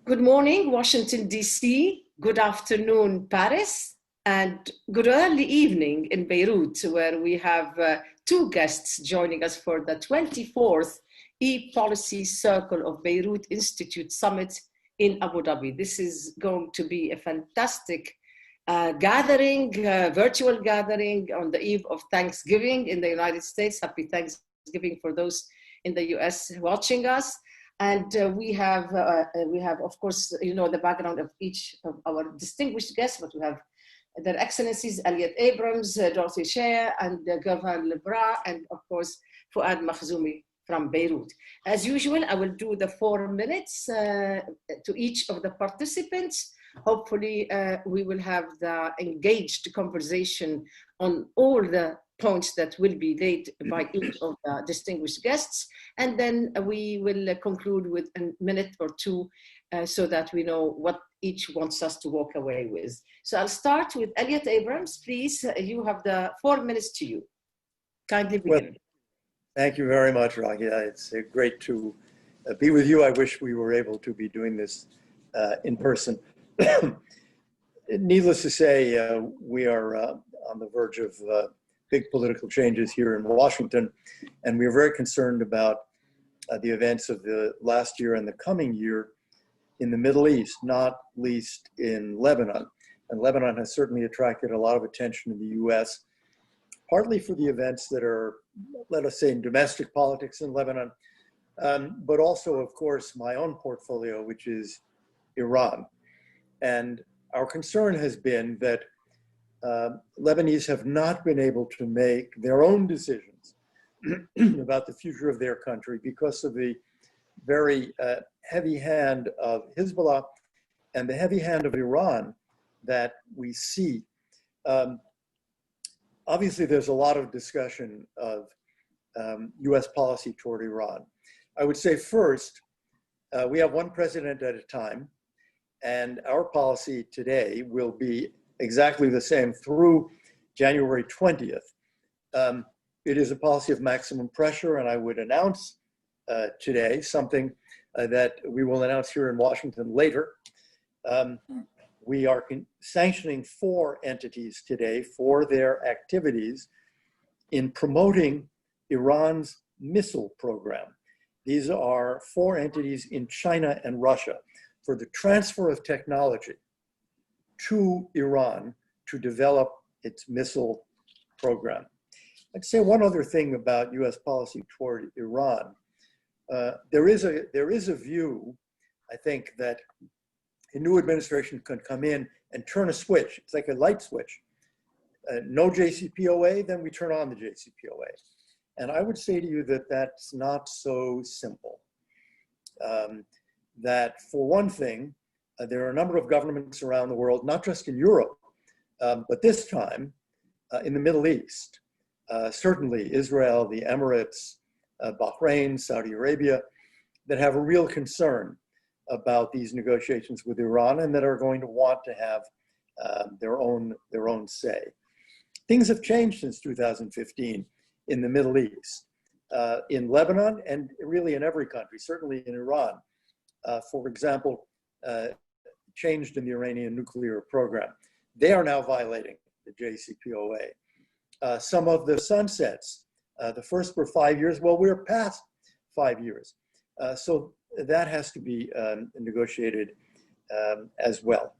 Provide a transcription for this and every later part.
Good morning, Washington, D.C. Good afternoon, Paris. And good early evening in Beirut, where we have two guests joining us for the 24th E-Policy Circle of Beirut Institute Summit in Abu Dhabi. This is going to be a fantastic gathering, virtual gathering on the eve of Thanksgiving in the United States. Happy Thanksgiving for those in the US watching us. And we have, of course, the background of each of our distinguished guests, but we have their excellencies, Elliot Abrams, Dorothy, Shea, and Gurvan, and of course, Fouad Makhzoumi from Beirut. As usual, I will do the 4 minutes to each of the participants. Hopefully, we will have the engaged conversation on all the points that will be laid by each of the distinguished guests. And then we will conclude with a minute or two so that we know what each wants us to walk away with. So I'll start with Elliot Abrams. Please, you have the 4 minutes to you. Kindly begin. Well, thank you very much, Raghia. It's great to be with you. I wish we were able to be doing this in person. Needless to say, we are on the verge of big political changes here in Washington, and we are very concerned about the events of the last year and the coming year in the Middle East, not least in Lebanon. And Lebanon has certainly attracted a lot of attention in the US, partly for the events that are, let us say, in domestic politics in Lebanon, but also, of course, my own portfolio, which is Iran. And our concern has been that Lebanese have not been able to make their own decisions about the future of their country because of the very heavy hand of Hezbollah and the heavy hand of Iran that we see. Obviously, there's a lot of discussion of US policy toward Iran. I would say first, we have one president at a time, and our policy today will be exactly the same through January 20th. It is a policy of maximum pressure, and I would announce today something that we will announce here in Washington later. We are sanctioning 4 entities today for their activities in promoting Iran's missile program. These are 4 entities in China and Russia for the transfer of technology to Iran to develop its missile program. I'd say one other thing about US policy toward Iran. There is a view, I think, that a new administration can come in and turn a switch. It's like a light switch. No JCPOA, then we turn on the JCPOA. And I would say to you that that's not so simple. That for one thing, there are a number of governments around the world, not just in Europe, but this time in the Middle East. Certainly Israel, the Emirates, Bahrain, Saudi Arabia, that have a real concern about these negotiations with Iran and that are going to want to have their own say. Things have changed since 2015 in the Middle East, in Lebanon, and really in every country, certainly in Iran. For example, changed in the Iranian nuclear program. They are now violating the JCPOA. Some of the sunsets, the first were 5 years, well, we're past 5 years. So that has to be negotiated as well.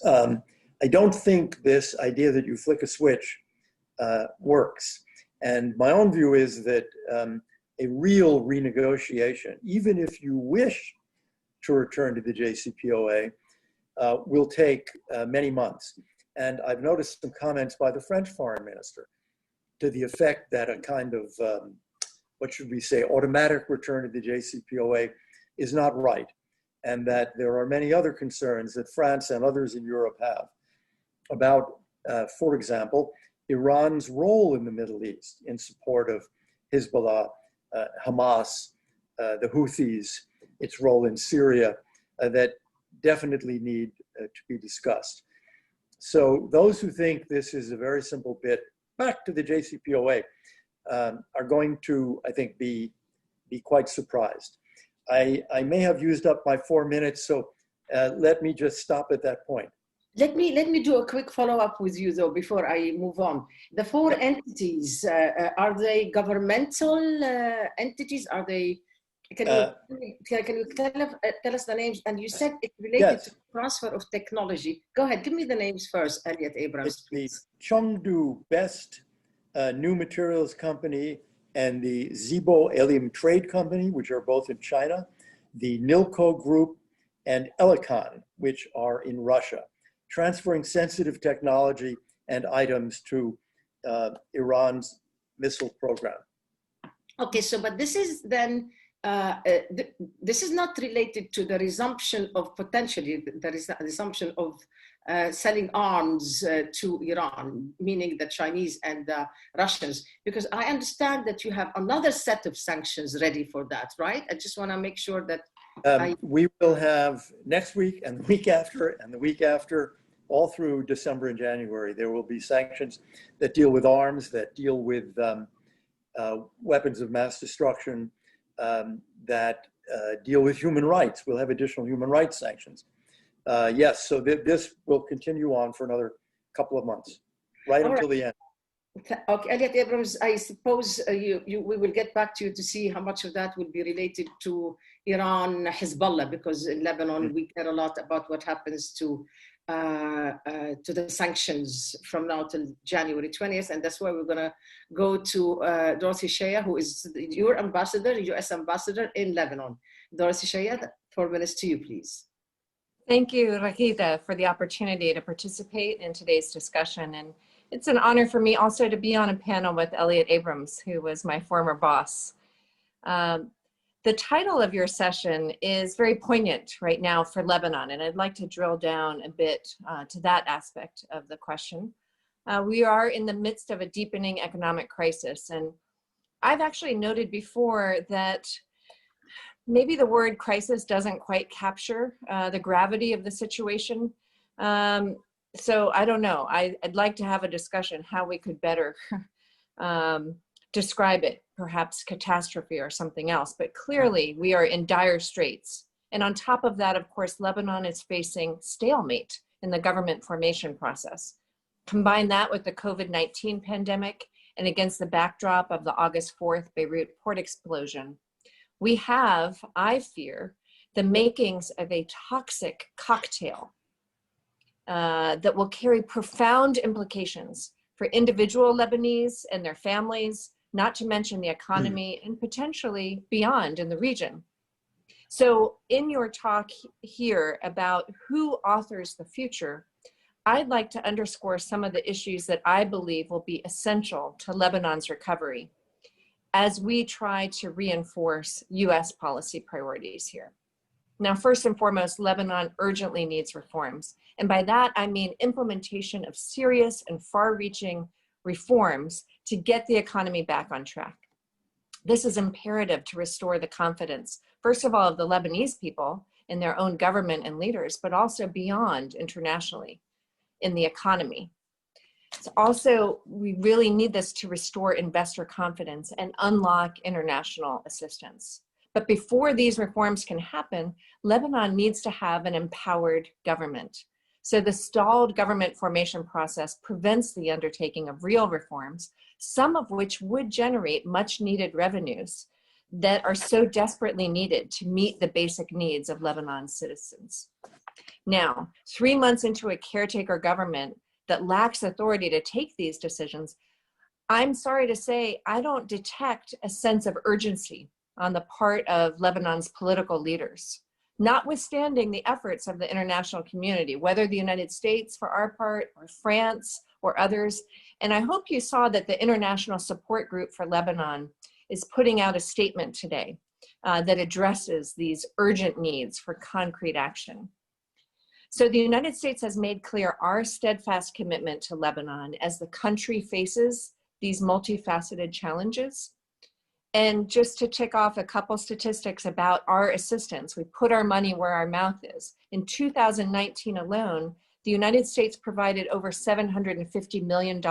I don't think this idea that you flick a switch works. And my own view is that a real renegotiation, even if you wish to return to the JCPOA, will take many months. And I've noticed some comments by the French foreign minister to the effect that a kind of, what should we say, automatic return to the JCPOA is not right. And that there are many other concerns that France and others in Europe have about, for example, Iran's role in the Middle East in support of Hezbollah, Hamas, the Houthis, its role in Syria, that definitely need to be discussed. So those who think this is a very simple bit back to the JCPOA are going to, I think, be quite surprised. I may have used up my 4 minutes, so let me just stop at that point. Let me do a quick follow-up with you, though, before I move on. The four entities, are they governmental entities? Are they, can you tell us the names? And you said it's related to transfer of technology. Go ahead, give me the names first, Elliot Abrams, please. It's the Chengdu Best New Materials Company and the Zibo Elium Trade Company, which are both in China, the Nilco Group, and Elikon, which are in Russia, transferring sensitive technology and items to Iran's missile program. Okay, so but this is then, this is not related to the resumption of potentially, there is a resumption of selling arms to Iran, meaning the Chinese and the Russians, because I understand that you have another set of sanctions ready for that, right? I just want to make sure that we will have next week and the week after and the week after, all through December and January, there will be sanctions that deal with arms, that deal with weapons of mass destruction, that deal with human rights. We'll have additional human rights sanctions. Yes, so this will continue on for another couple of months, right until the end. Okay, Elliot Abrams, I suppose we will get back to you to see how much of that will be related to Iran, Hezbollah, because in Lebanon we care a lot about what happens to the sanctions from now till January 20th, and that's why we're going to go to Dorothy Shea, who is your ambassador, U.S. ambassador in Lebanon. Dorothy Shea, 4 minutes to you, please. Thank you, Rahita, for the opportunity to participate in today's discussion. And it's an honor for me also to be on a panel with Elliot Abrams, who was my former boss. The title of your session is very poignant right now for Lebanon, and I'd like to drill down a bit to that aspect of the question. We are in the midst of a deepening economic crisis, and I've actually noted before that maybe the word crisis doesn't quite capture the gravity of the situation. So I don't know, I'd like to have a discussion how we could better describe it, perhaps catastrophe or something else, but clearly we are in dire straits. And on top of that, of course, Lebanon is facing stalemate in the government formation process. Combine that with the COVID-19 pandemic and against the backdrop of the August 4th Beirut port explosion, we have, I fear, the makings of a toxic cocktail that will carry profound implications for individual Lebanese and their families, not to mention the economy and potentially beyond in the region. So in your talk here about who authors the future, I'd like to underscore some of the issues that I believe will be essential to Lebanon's recovery as we try to reinforce US policy priorities here. Now, first and foremost, Lebanon urgently needs reforms. And by that, I mean implementation of serious and far-reaching reforms to get the economy back on track. This is imperative to restore the confidence, first of all, of the Lebanese people in their own government and leaders, but also beyond internationally in the economy. So also, we really need this to restore investor confidence and unlock international assistance. But before these reforms can happen, Lebanon needs to have an empowered government. So the stalled government formation process prevents the undertaking of real reforms, some of which would generate much needed revenues that are so desperately needed to meet the basic needs of Lebanon's citizens. Now, 3 months into a caretaker government that lacks authority to take these decisions, I'm sorry to say, I don't detect a sense of urgency on the part of Lebanon's political leaders, notwithstanding the efforts of the international community, whether the United States for our part, or France, or others. And I hope you saw that the International Support Group for Lebanon is putting out a statement today that addresses these urgent needs for concrete action. So the United States has made clear our steadfast commitment to Lebanon as the country faces these multifaceted challenges. And just to tick off a couple statistics about our assistance, we put our money where our mouth is. In 2019 alone, the United States provided over $750 million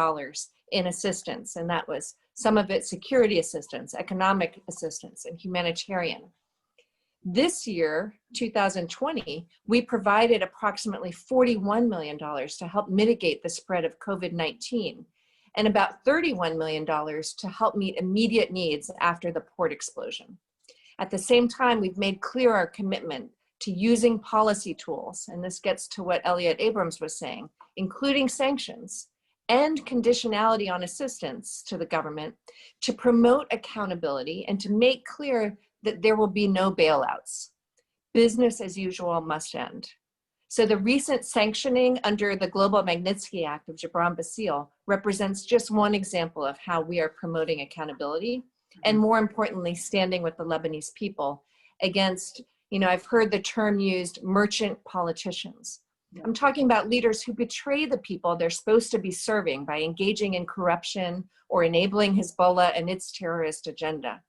in assistance, and that was some of it security assistance, economic assistance, and humanitarian. This year, 2020, we provided approximately $41 million to help mitigate the spread of COVID-19 and about $31 million to help meet immediate needs after the port explosion. At the same time, we've made clear our commitment to using policy tools, and this gets to what Elliot Abrams was saying, including sanctions and conditionality on assistance to the government to promote accountability and to make clear that there will be no bailouts. Business as usual must end. So the recent sanctioning under the Global Magnitsky Act of Gibran Bassil represents just one example of how we are promoting accountability and, more importantly, standing with the Lebanese people against, I've heard the term used, merchant politicians. Yeah. I'm talking about leaders who betray the people they're supposed to be serving by engaging in corruption or enabling Hezbollah and its terrorist agenda.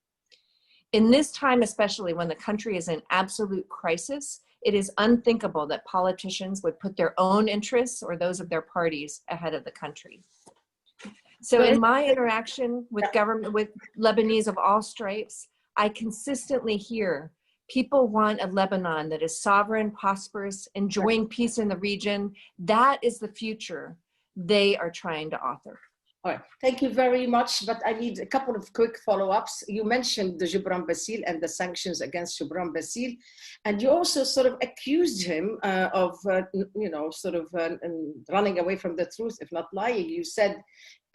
In this time, especially when the country is in absolute crisis, it is unthinkable that politicians would put their own interests or those of their parties ahead of the country. So in my interaction with government, with Lebanese of all stripes, I consistently hear people want a Lebanon that is sovereign, prosperous, enjoying peace in the region. That is the future they are trying to author. All right, thank you very much, but I need a couple of quick follow-ups. You mentioned the Gibran Bassil and the sanctions against Gibran Bassil, and you also sort of accused him of, running away from the truth, if not lying. You said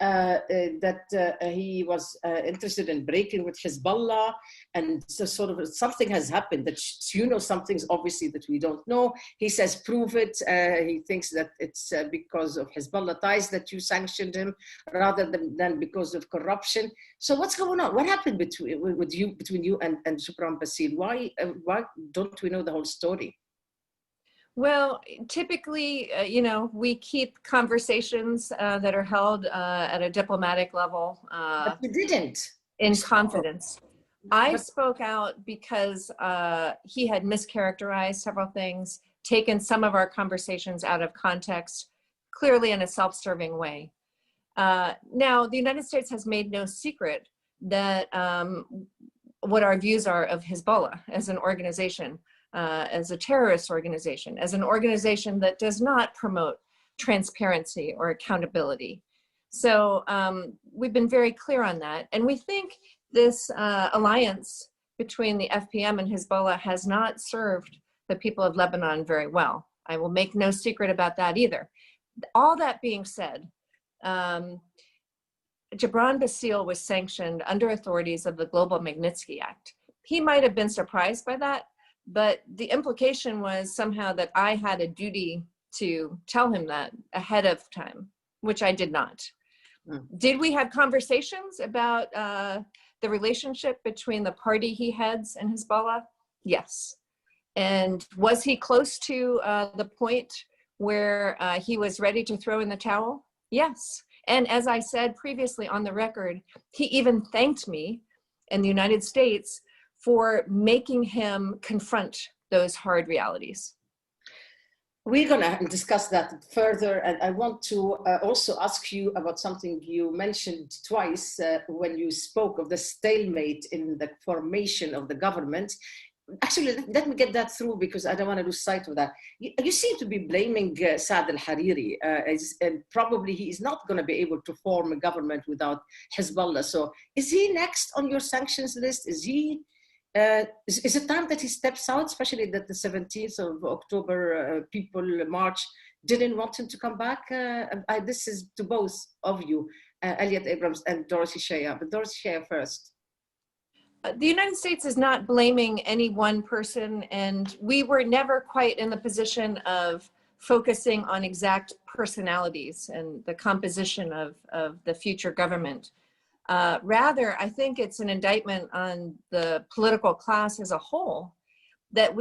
that he was interested in breaking with Hezbollah, and so sort of something has happened that something's obviously that we don't know. He says, prove it. He thinks that it's because of Hezbollah ties that you sanctioned him rather than because of corruption. So what's going on? What happened between you and Gibran Bassil? Why don't we know the whole story? Well, typically, we keep conversations that are held at a diplomatic level. But you didn't. In confidence. I spoke out because he had mischaracterized several things, taken some of our conversations out of context, clearly in a self-serving way. Now, the United States has made no secret that what our views are of Hezbollah as an organization. As a terrorist organization, as an organization that does not promote transparency or accountability. So we've been very clear on that. And we think this alliance between the FPM and Hezbollah has not served the people of Lebanon very well. I will make no secret about that either. All that being said, Gibran Bassil was sanctioned under authorities of the Global Magnitsky Act. He might have been surprised by that, but the implication was somehow that I had a duty to tell him that ahead of time, which I did not. Did we have conversations about the relationship between the party he heads and Hezbollah? Yes. And was he close to the point where he was ready to throw in the towel? Yes. And as I said previously on the record, he even thanked me and the United States for making him confront those hard realities. We're going to discuss that further, and I want to also ask you about something you mentioned twice when you spoke of the stalemate in the formation of the government. Actually, let me get that through because I don't want to lose sight of that. You seem to be blaming Saad al-Hariri, and probably he is not going to be able to form a government without Hezbollah. So is he next on your sanctions list? Is it time that he steps out, especially that the 17th of October people march didn't want him to come back? This is to both of you, Elliot Abrams and Dorothy Shea. But Dorothy Shea first. The United States is not blaming any one person, and we were never quite in the position of focusing on exact personalities and the composition of the future government. Rather, I think it's an indictment on the political class as a whole that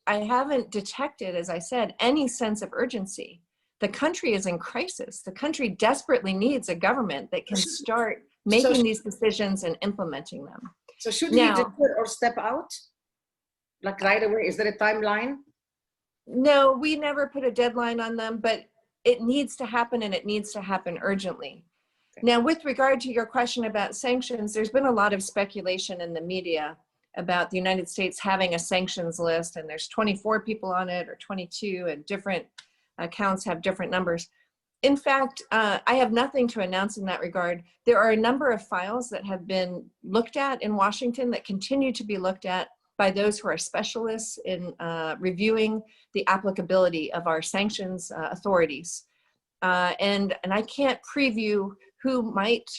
I haven't detected, as I said, any sense of urgency. The country is in crisis. The country desperately needs a government that can start making these decisions and implementing them. So should he defer or step out? Like right away? Is there a timeline? No, we never put a deadline on them, but it needs to happen and it needs to happen urgently. Now, with regard to your question about sanctions, there's been a lot of speculation in the media about the United States having a sanctions list and there's 24 people on it or 22, and different accounts have different numbers. In fact, I have nothing to announce in that regard. There are a number of files that have been looked at in Washington that continue to be looked at by those who are specialists in reviewing the applicability of our sanctions authorities. And I can't preview who might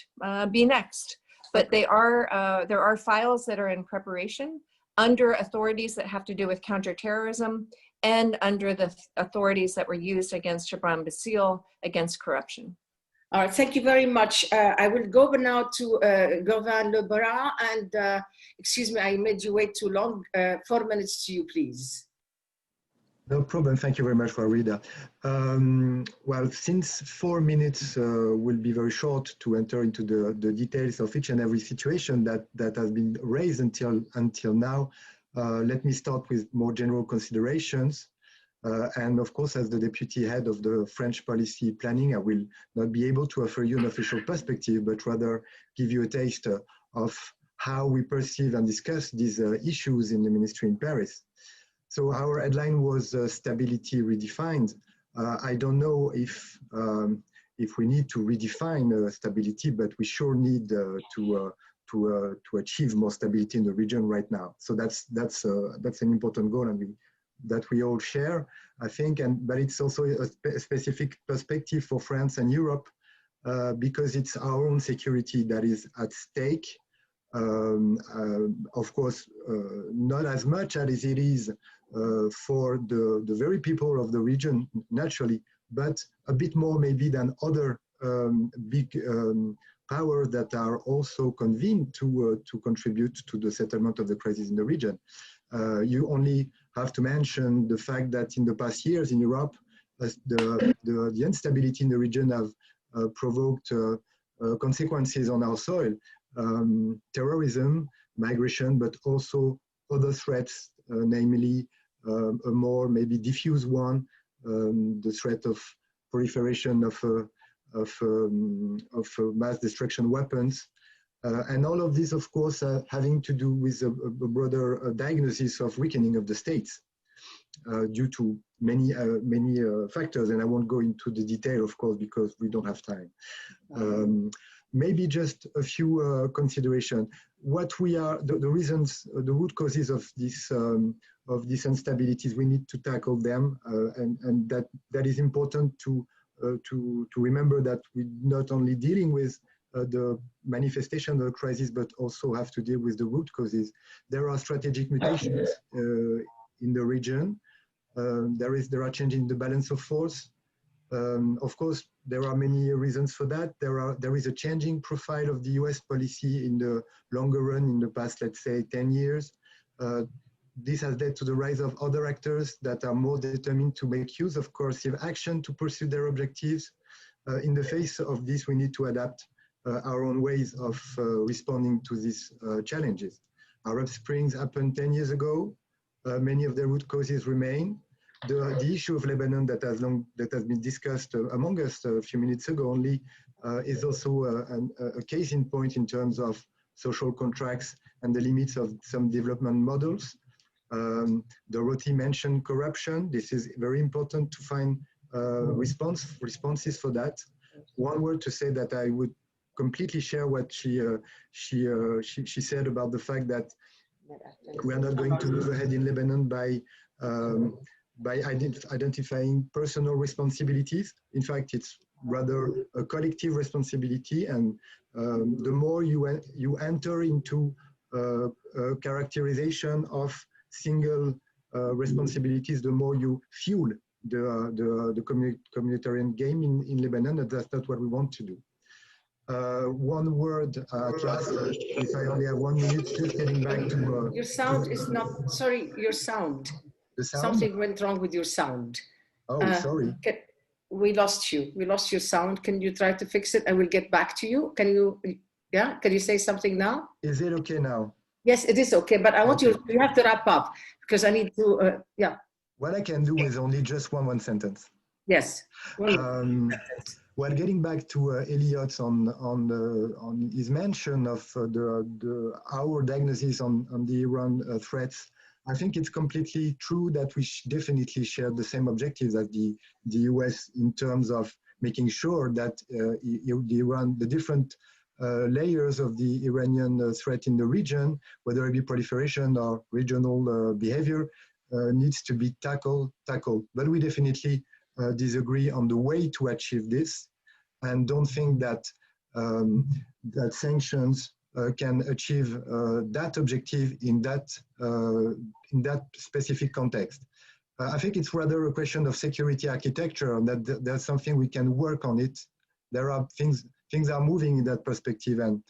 be next, but there are files that are in preparation under authorities that have to do with counterterrorism and under the authorities that were used against Gurvan Bassil against corruption. All right, thank you very much. I will go now to Gurvan Lebara, and excuse me, I made you wait too long. 4 minutes to you, please. No problem. Thank you very much, Farida. Well, since 4 minutes will be very short to enter into the details of each and every situation that has been raised until now, let me start with more general considerations. And of course, as the deputy head of the French policy planning, I will not be able to offer you an official perspective, but rather give you a taste of how we perceive and discuss these issues in the ministry in Paris. So our headline was stability redefined. I don't know if we need to redefine stability, but we sure need to achieve more stability in the region right now. So that's an important goal, and that we all share, I think. But it's also a specific perspective for France and Europe, because it's our own security that is at stake. Of course, not as much as it is for the very people of the region, naturally, but a bit more maybe than other big powers that are also convened to contribute to the settlement of the crisis in the region. You only have to mention the fact that in the past years in Europe, the instability in the region have provoked consequences on our soil. Terrorism, migration, but also other threats, namely a more maybe diffuse one, the threat of proliferation of mass destruction weapons. And all of this, of course, having to do with a broader diagnosis of weakening of the states due to many factors. And I won't go into the detail, of course, because we don't have time. Maybe just a few considerations. What we are, the reasons, the root causes of these instabilities, we need to tackle them, and that is important to remember that we're not only dealing with the manifestation of the crisis, but also have to deal with the root causes. There are strategic mutations in the region. There are changes in the balance of force. Of course, there are many reasons for that. There is a changing profile of the US policy in the longer run in the past, let's say, 10 years. This has led to the rise of other actors that are more determined to make use of coercive action to pursue their objectives. In the face of this, we need to adapt our own ways of responding to these challenges. Arab Springs happened 10 years ago. Many of the root causes remain. The issue of Lebanon that has been discussed among us a few minutes ago only is also a case in point in terms of social contracts and the limits of some development models. Dorothy mentioned corruption. This is very important to find responses for that. One word to say that I would completely share what she said about the fact that we are not going to move ahead in Lebanon by identifying personal responsibilities. In fact, it's rather a collective responsibility, and the more you enter into a characterization of single responsibilities, the more you fuel the communitarian game in Lebanon, and that's not what we want to do. One word, just if I only have 1 minute, just getting back to... your sound is not, sorry, your sound. The sound? Something went wrong with your sound. Oh, sorry. We lost you. We lost your sound. Can you try to fix it? I will get back to you. Can you say something now? Is it okay now? Yes, it is okay, but I want you have to wrap up because I need to, What I can do is only just one sentence. Yes. Well, getting back to Elliot on his mention of our diagnosis on the Iran threats, I think it's completely true that we definitely share the same objectives as the US in terms of making sure that the different layers of the Iranian threat in the region, whether it be proliferation or regional behavior, needs to be tackled. But we definitely disagree on the way to achieve this, and don't think that that sanctions can achieve that objective in that specific context. I think it's rather a question of security architecture, and that there's something we can work on it. There are things are moving in that perspective, and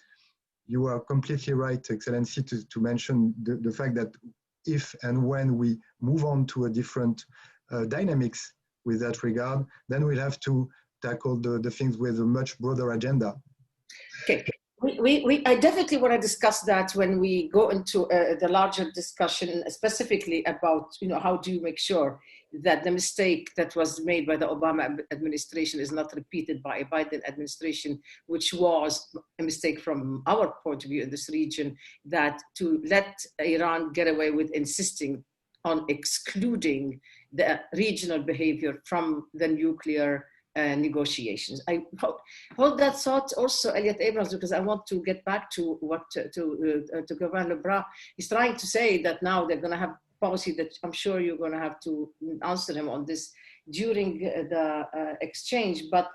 you are completely right, Excellency, to mention the fact that if and when we move on to a different dynamics with that regard, then we'll have to tackle the things with a much broader agenda. Okay. I definitely want to discuss that when we go into the larger discussion, specifically about, how do you make sure that the mistake that was made by the Obama administration is not repeated by a Biden administration, which was a mistake from our point of view in this region, that to let Iran get away with insisting on excluding the regional behavior from the nuclear negotiations. I hold that thought also, Elliot Abrams, because I want to get back to what to Gurvan Lebras. He's trying to say that now they're going to have policy that I'm sure you're going to have to answer him on this during the exchange. But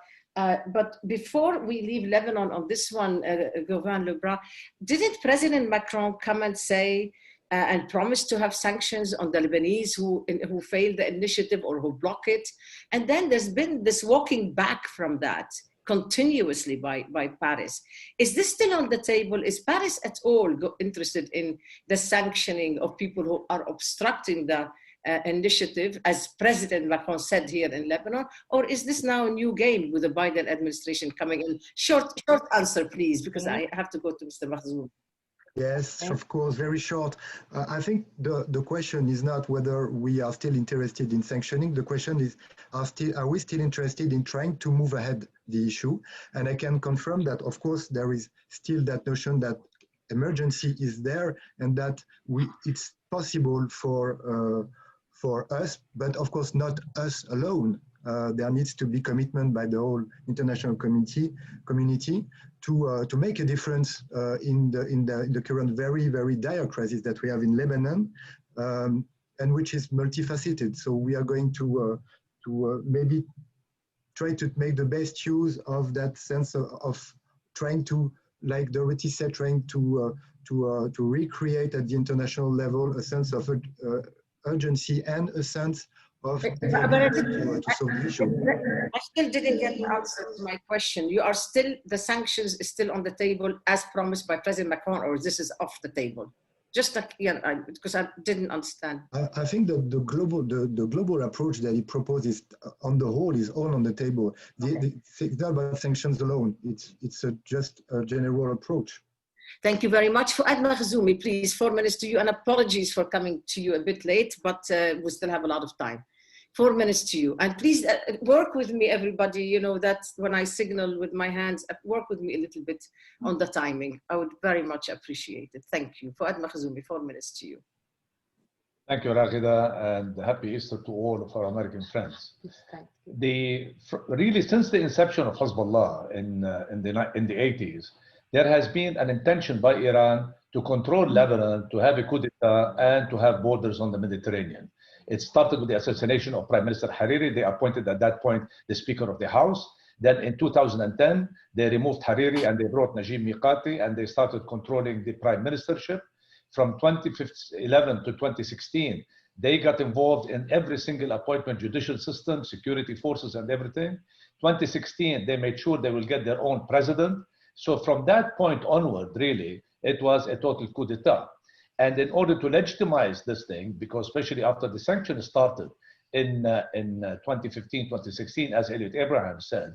before we leave Lebanon on this one, Gurvan Lebras, didn't President Macron come and say and promised to have sanctions on the Lebanese who failed the initiative or who block it? And then there's been this walking back from that continuously by Paris. Is this still on the table? Is Paris at all interested in the sanctioning of people who are obstructing the initiative, as President Macron said here in Lebanon? Or is this now a new game with the Biden administration coming in? Short answer, please, because I have to go to Mr. Makhzoumi. Yes, of course, very short. I think the question is not whether we are still interested in sanctioning. The question is, are we still interested in trying to move ahead the issue? And I can confirm that, of course, there is still that notion that emergency is there and that it's possible for us, but of course not us alone. There needs to be commitment by the whole international community to make a difference in the current very, very dire crisis that we have in Lebanon, and which is multifaceted. So we are going to maybe try to make the best use of that sense of trying to, like Dorothy said, trying to recreate at the international level a sense of urgency and a sense of to solve the issue. I still didn't get the answer to my question. The sanctions is still on the table as promised by President Macron, or this is off the table? Just because I didn't understand. I think that the global approach that he proposes on the whole is all on the table. It's not about sanctions alone. It's just a general approach. Thank you very much. Fouad Makhzoumi, please, 4 minutes to you, and apologies for coming to you a bit late, but we still have a lot of time. 4 minutes to you. And please work with me, everybody. That when I signal with my hands, work with me a little bit on the timing. I would very much appreciate it. Thank you. Fouad Makhzoumi, 4 minutes to you. Thank you, Raghida, and happy Easter to all of our American friends. Thank you. Really, since the inception of Hezbollah in the 80s, there has been an intention by Iran to control Lebanon, to have a coup d'etat, and to have borders on the Mediterranean. It started with the assassination of Prime Minister Hariri. They appointed at that point the Speaker of the House. Then in 2010, they removed Hariri and they brought Najib Mikati, and they started controlling the prime ministership. From 2011 to 2016, they got involved in every single appointment, judicial system, security forces, and everything. 2016, they made sure they will get their own president. So from that point onward, really, it was a total coup d'etat. And in order to legitimize this thing, because especially after the sanctions started in 2015, 2016, as Elliot Abrams said,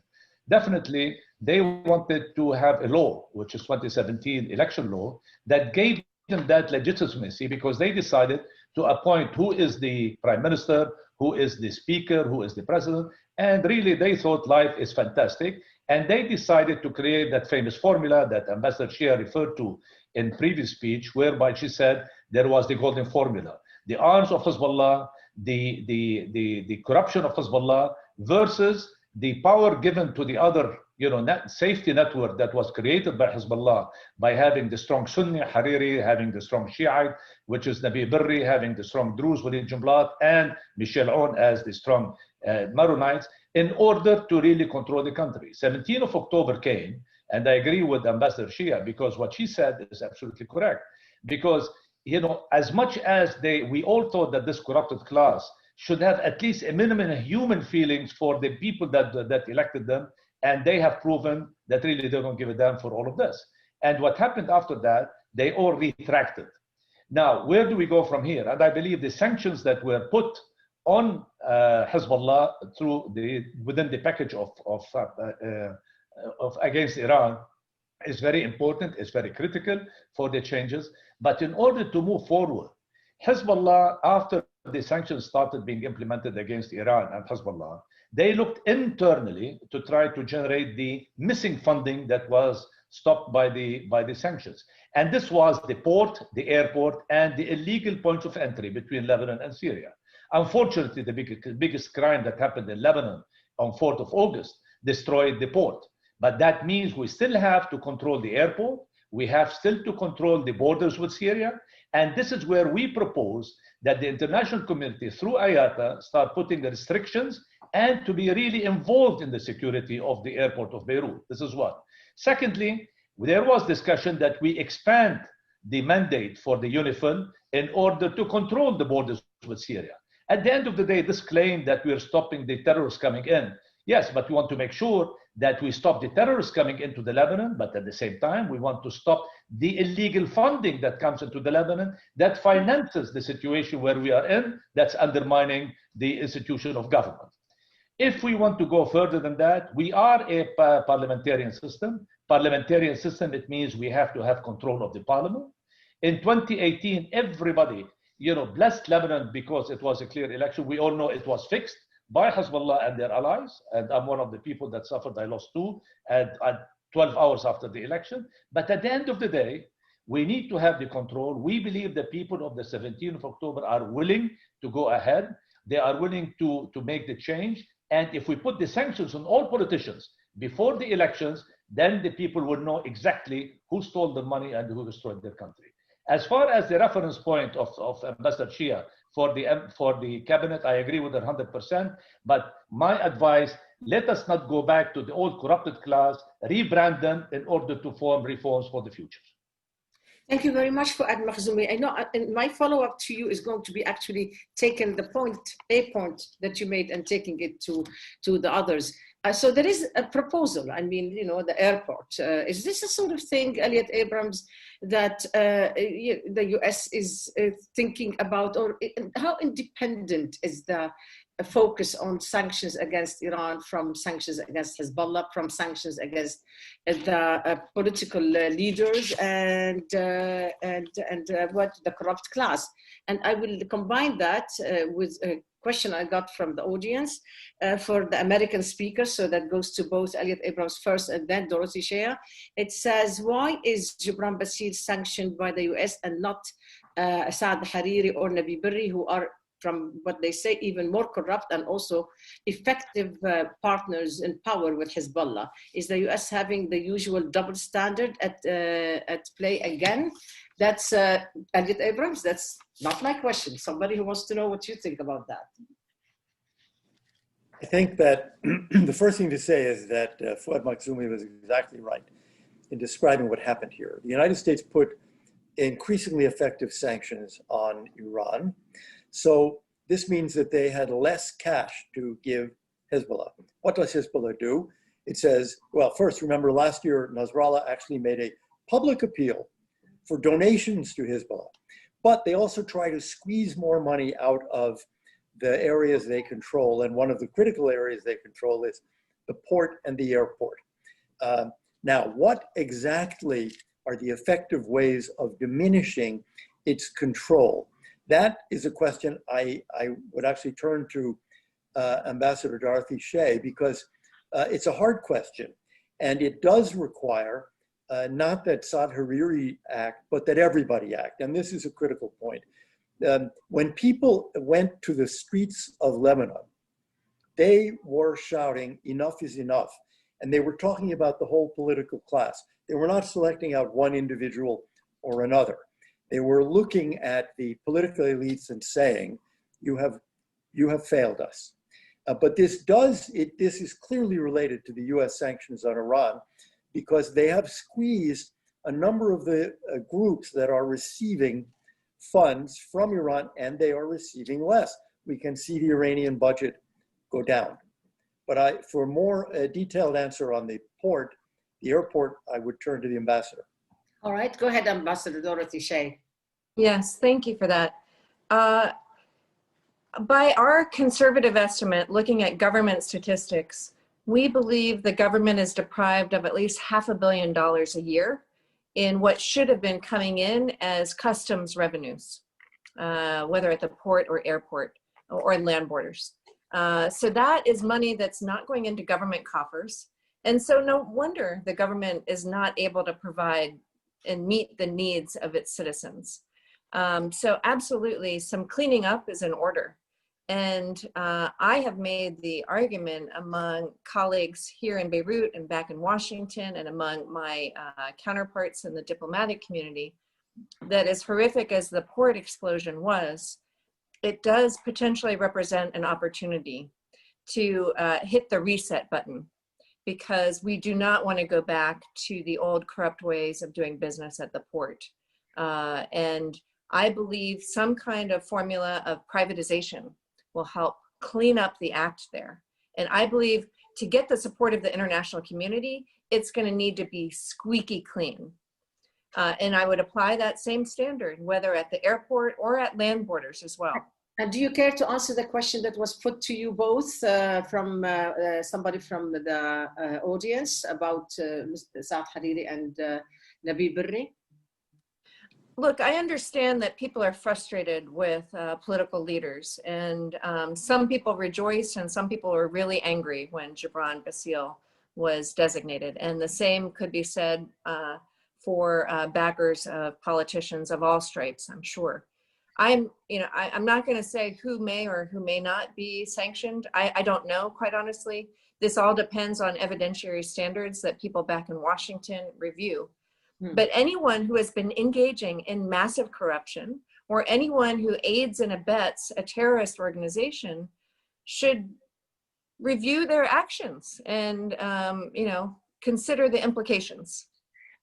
definitely they wanted to have a law, which is 2017 election law, that gave them that legitimacy, because they decided to appoint who is the prime minister, who is the speaker, who is the president. And really, they thought life is fantastic. And they decided to create that famous formula that Ambassador Shea referred to in previous speech, whereby she said there was the golden formula. The arms of Hezbollah, the corruption of Hezbollah versus the power given to the other, safety network that was created by Hezbollah by having the strong Sunni, Hariri, having the strong Shiite, which is Nabi Berri, having the strong Druze within Jumblat, and Michel Aoun as the strong Maronites, in order to really control the country. 17th of October came, and I agree with Ambassador Shea, because what she said is absolutely correct. Because, as much as we all thought that this corrupted class should have at least a minimum of human feelings for the people that elected them, and they have proven that really they don't give a damn for all of this. And what happened after that, they all retracted. Now, where do we go from here? And I believe the sanctions that were put on Hezbollah within the package of against Iran is very important, it's very critical for the changes. But in order to move forward, Hezbollah, after the sanctions started being implemented against Iran and Hezbollah, they looked internally to try to generate the missing funding that was stopped by the sanctions. And this was the port, the airport, and the illegal points of entry between Lebanon and Syria. Unfortunately, the biggest crime that happened in Lebanon on 4th of August destroyed the port. But that means we still have to control the airport. We have still to control the borders with Syria. And this is where we propose that the international community, through IATA, start putting the restrictions and to be really involved in the security of the airport of Beirut. This is one. Secondly, there was discussion that we expand the mandate for the UNIFIL in order to control the borders with Syria. At the end of the day, this claim that we're stopping the terrorists coming in, yes, but we want to make sure that we stop the terrorists coming into the Lebanon, but at the same time, we want to stop the illegal funding that comes into the Lebanon that finances the situation where we are in, that's undermining the institution of government. If we want to go further than that, we are a parliamentarian system. Parliamentarian system, it means we have to have control of the parliament. In 2018, everybody, blessed Lebanon because it was a clear election. We all know it was fixed by Hezbollah and their allies. And I'm one of the people that suffered. I lost 2 at 12 hours after the election. But at the end of the day, we need to have the control. We believe the people of the 17th of October are willing to go ahead. They are willing to make the change. And if we put the sanctions on all politicians before the elections, then the people will know exactly who stole the money and who destroyed their country. As far as the reference point of Ambassador Shea for the cabinet, I agree with her 100%. But my advice, let us not go back to the old corrupted class, rebrand them in order to form reforms for the future. Thank you very much, Fouad Makhzoumi. I know and my follow-up to you is going to be actually taking a point that you made and taking it to the others. So there is a proposal, the airport. Is this a sort of thing, Elliot Abrams, that the US is thinking about, or how independent is the focus on sanctions against Iran from sanctions against Hezbollah, from sanctions against the political leaders and what the corrupt class? And I will combine that with a question I got from the audience for the American speaker. So that goes to both Elliot Abrams first and then Dorothy Shea. It says, why is Gibran Bassil sanctioned by the US and not Saad Hariri or Nabi Berri, who are, from what they say, even more corrupt and also effective partners in power with Hezbollah? Is the US having the usual double standard at play again? That's Elliot Abrams. That's not my question. Somebody who wants to know what you think about that. I think that the first thing to say is that Fouad Makhzoumi was exactly right in describing what happened here. The United States put increasingly effective sanctions on Iran. So this means that they had less cash to give Hezbollah. What does Hezbollah do? It says, well, first, remember last year, Nasrallah actually made a public appeal for donations to Hezbollah. But they also try to squeeze more money out of the areas they control. And one of the critical areas they control is the port and the airport. Now, what exactly are the effective ways of diminishing its control? That is a question I would actually turn to Ambassador Dorothy Shea, because it's a hard question. And it does require not that Saad Hariri act, but that everybody act. And this is a critical point. When people went to the streets of Lebanon, they were shouting, "Enough is enough." And they were talking about the whole political class. They were not selecting out one individual or another. They were looking at the political elites and saying, you have failed us. But this is clearly related to the US sanctions on Iran, because they have squeezed a number of the groups that are receiving funds from Iran, and they are receiving less. We can see the Iranian budget go down. But for a more detailed answer on the airport, I would turn to the ambassador. All right, go ahead, Ambassador Dorothy Shea. Yes, thank you for that. By our conservative estimate, looking at government statistics, we believe the government is deprived of at least $500 million a year in what should have been coming in as customs revenues, whether at the port or airport or land borders. So that is money that's not going into government coffers. And so no wonder the government is not able to provide and meet the needs of its citizens. So absolutely, some cleaning up is in order. And I have made the argument among colleagues here in Beirut and back in Washington, and among my counterparts in the diplomatic community, that as horrific as the port explosion was, it does potentially represent an opportunity to hit the reset button, because we do not want to go back to the old corrupt ways of doing business at the port. And I believe some kind of formula of privatization will help clean up the act there. And I believe to get the support of the international community, it's going to need to be squeaky clean. And I would apply that same standard, whether at the airport or at land borders as well. And do you care to answer the question that was put to you both from somebody from the audience about Mr. Saad Hariri and Nabil Berri? Look, I understand that people are frustrated with political leaders, and some people rejoiced and some people were really angry when Gurvan was designated. And the same could be said for backers of politicians of all stripes, I'm sure. I'm not going to say who may or who may not be sanctioned. I don't know, quite honestly. This all depends on evidentiary standards that people back in Washington review. But anyone who has been engaging in massive corruption, or anyone who aids and abets a terrorist organization, should review their actions and consider the implications.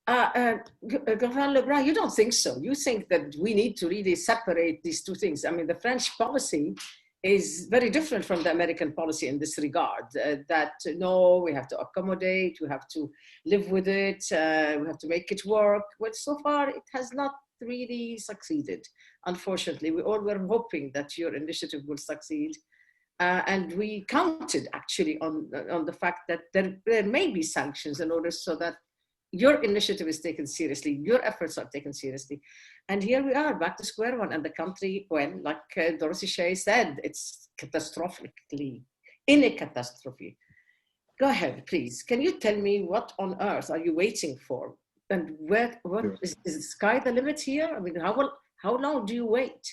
Gurvan Lebrun, you don't think so? You think that we need to really separate these two things? I mean, the French policy is very different from the American policy in this regard, that no, we have to accommodate, we have to live with it, we have to make it work. Well, so far it has not really succeeded. Unfortunately, we all were hoping that your initiative will succeed. And we counted actually on the fact that there may be sanctions in order so that your initiative is taken seriously, your efforts are taken seriously. And here we are, back to square one, and the country, when, like Dorothy Shea said, it's catastrophically, in a catastrophe. Go ahead, please. Can you tell me what on earth are you waiting for? And is the sky the limit here? I mean, how long do you wait?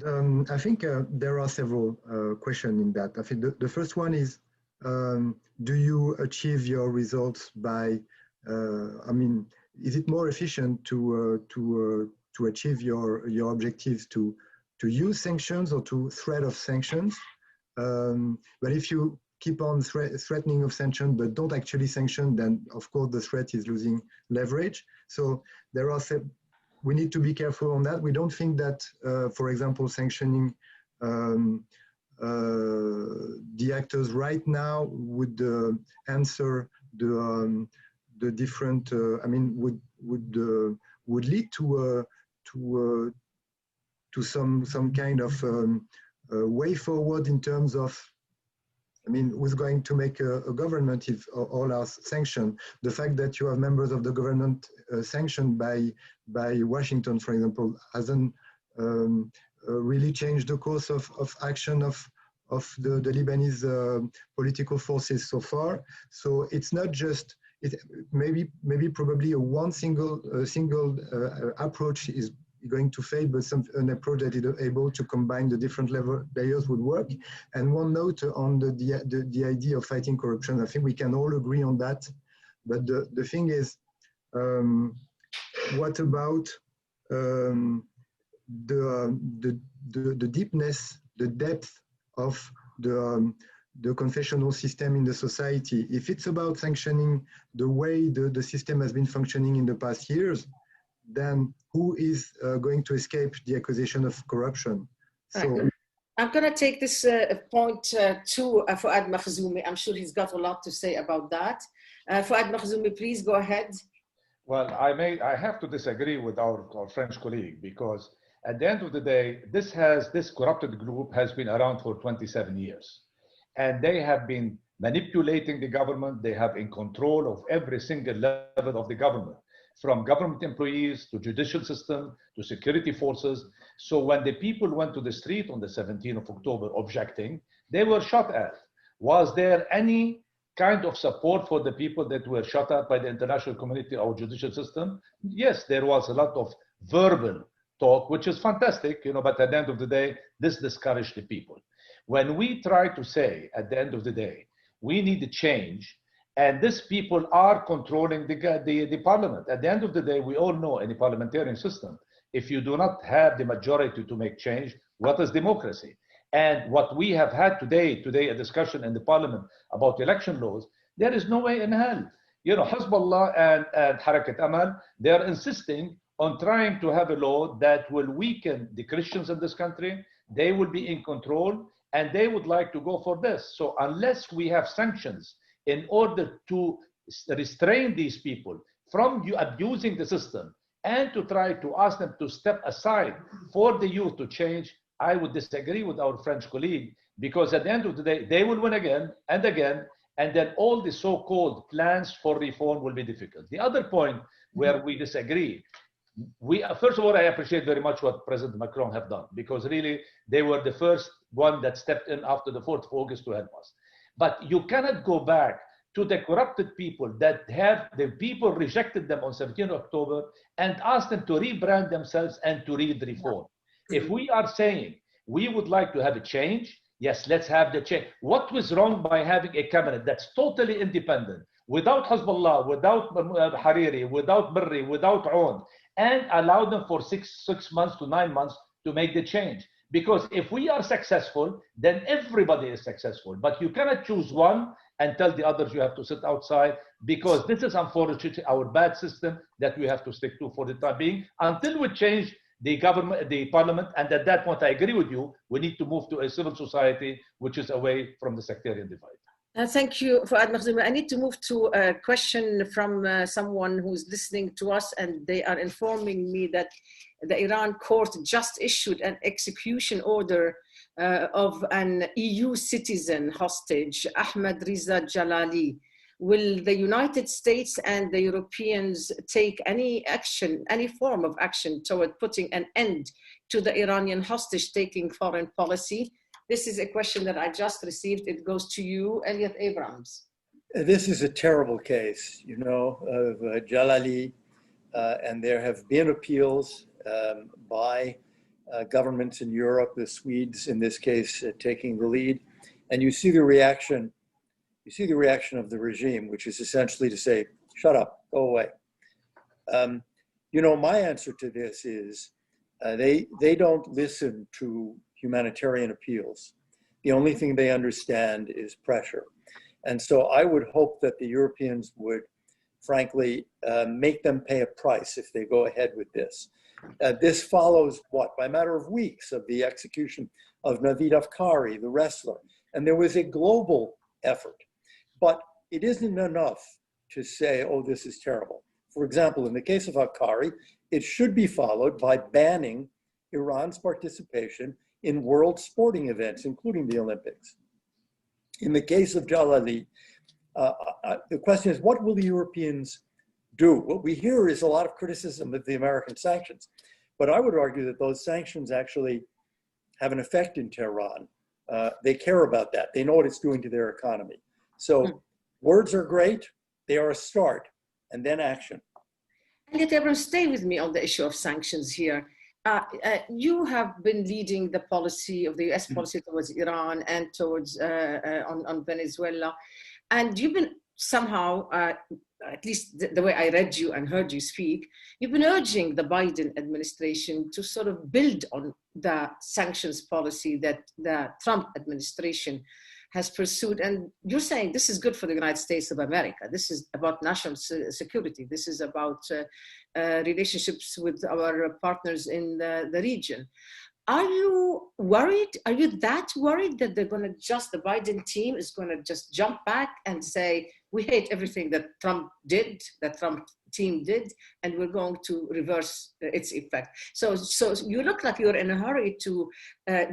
I think there are several questions in that. I think the first one is, do you achieve your results by, is it more efficient to achieve your objectives to use sanctions or to threat of sanctions? But if you keep on threatening of sanctions but don't actually sanction, then of course the threat is losing leverage. So we need to be careful on that. We don't think that, for example, sanctioning the actors right now would answer the different. Would lead to some kind of way forward in terms of I mean, who's going to make a government if all are sanctioned? The fact that you have members of the government sanctioned by Washington, for example, hasn't really changed the course of action of the Lebanese political forces so far. So it's not just, maybe probably a one single approach is going to fail, but an approach that is able to combine the different layers would work. And one note on the idea of fighting corruption, I think we can all agree on that. But the thing is, what about the deepness, the depth of the confessional system in the society? If it's about sanctioning the way the system has been functioning in the past years, then who is going to escape the accusation of corruption? So I'm going to take this point to Fouad Makhzoumi. I'm sure he's got a lot to say about that. Fouad Makhzoumi, please go ahead. Well, I have to disagree with our French colleague, because at the end of the day, this corrupted group has been around for 27 years. And they have been manipulating the government. They have in control of every single level of the government, from government employees to judicial system to security forces. So when the people went to the street on the 17th of October objecting, they were shot at. Was there any kind of support for the people that were shot at by the international community or judicial system? Yes, there was a lot of verbal talk, which is fantastic, but at the end of the day, this discouraged the people. When we try to say, at the end of the day, we need a change, and these people are controlling the parliament. At the end of the day, we all know in the parliamentarian system, if you do not have the majority to make change, what is democracy? And what we have had today a discussion in the parliament about election laws, there is no way in hell. Hezbollah and Harakat Amal, they are insisting on trying to have a law that will weaken the Christians in this country. They will be in control, and they would like to go for this. So unless we have sanctions in order to restrain these people from abusing the system and to try to ask them to step aside for the youth to change, I would disagree with our French colleague, because at the end of the day, they will win again and again, and then all the so-called plans for reform will be difficult. The other point where we disagree, first of all, I appreciate very much what President Macron have done, because really they were the first one that stepped in after the 4th of August to help us. But you cannot go back to the corrupted people that the people rejected them on 17th October and ask them to rebrand themselves and to lead reform. If we are saying we would like to have a change, yes, let's have the change. What was wrong by having a cabinet that's totally independent, without Hezbollah, without Hariri, without Berri, without Aoun, and allow them for six months to 9 months to make the change? Because if we are successful, then everybody is successful. But you cannot choose one and tell the others you have to sit outside, because this is unfortunately our bad system that we have to stick to for the time being until we change the government, the parliament. And at that point, I agree with you, we need to move to a civil society which is away from the sectarian divide. Thank you, Fouad Makhzoumi. I need to move to a question from someone who's listening to us, and they are informing me that the Iran court just issued an execution order of an EU citizen hostage, Ahmed Riza Jalali. Will the United States and the Europeans take any action, any form of action toward putting an end to the Iranian hostage-taking foreign policy? This is a question that I just received. It goes to you, Elliot Abrams. This is a terrible case, of Jalali, and there have been appeals by governments in Europe, the Swedes in this case taking the lead, and you see the reaction of the regime, which is essentially to say, shut up, go away. My answer to this is they don't listen to humanitarian appeals. The only thing they understand is pressure. And so I would hope that the Europeans would, frankly, make them pay a price if they go ahead with this. This follows by a matter of weeks of the execution of Navid Afkari, the wrestler. And there was a global effort. But it isn't enough to say, oh, this is terrible. For example, in the case of Afkari, it should be followed by banning Iran's participation in world sporting events, including the Olympics. In the case of Jalali, the question is, what will the Europeans do? What we hear is a lot of criticism of the American sanctions, but I would argue that those sanctions actually have an effect in Tehran. They care about that. They know what it's doing to their economy. So words are great. They are a start, and then action. Elliot Abrams, stay with me on the issue of sanctions here. You have been leading the policy of the US policy towards Iran and towards on Venezuela. And you've been somehow, at least the way I read you and heard you speak, you've been urging the Biden administration to sort of build on the sanctions policy that the Trump administration has pursued. And you're saying this is good for the United States of America. This is about national security. This is about relationships with our partners in the region. Are you worried? Are you that worried that they're going to the Biden team is going to just jump back and say, we hate everything that Trump did, that Trump team did, and we're going to reverse its effect? So you look like you're in a hurry to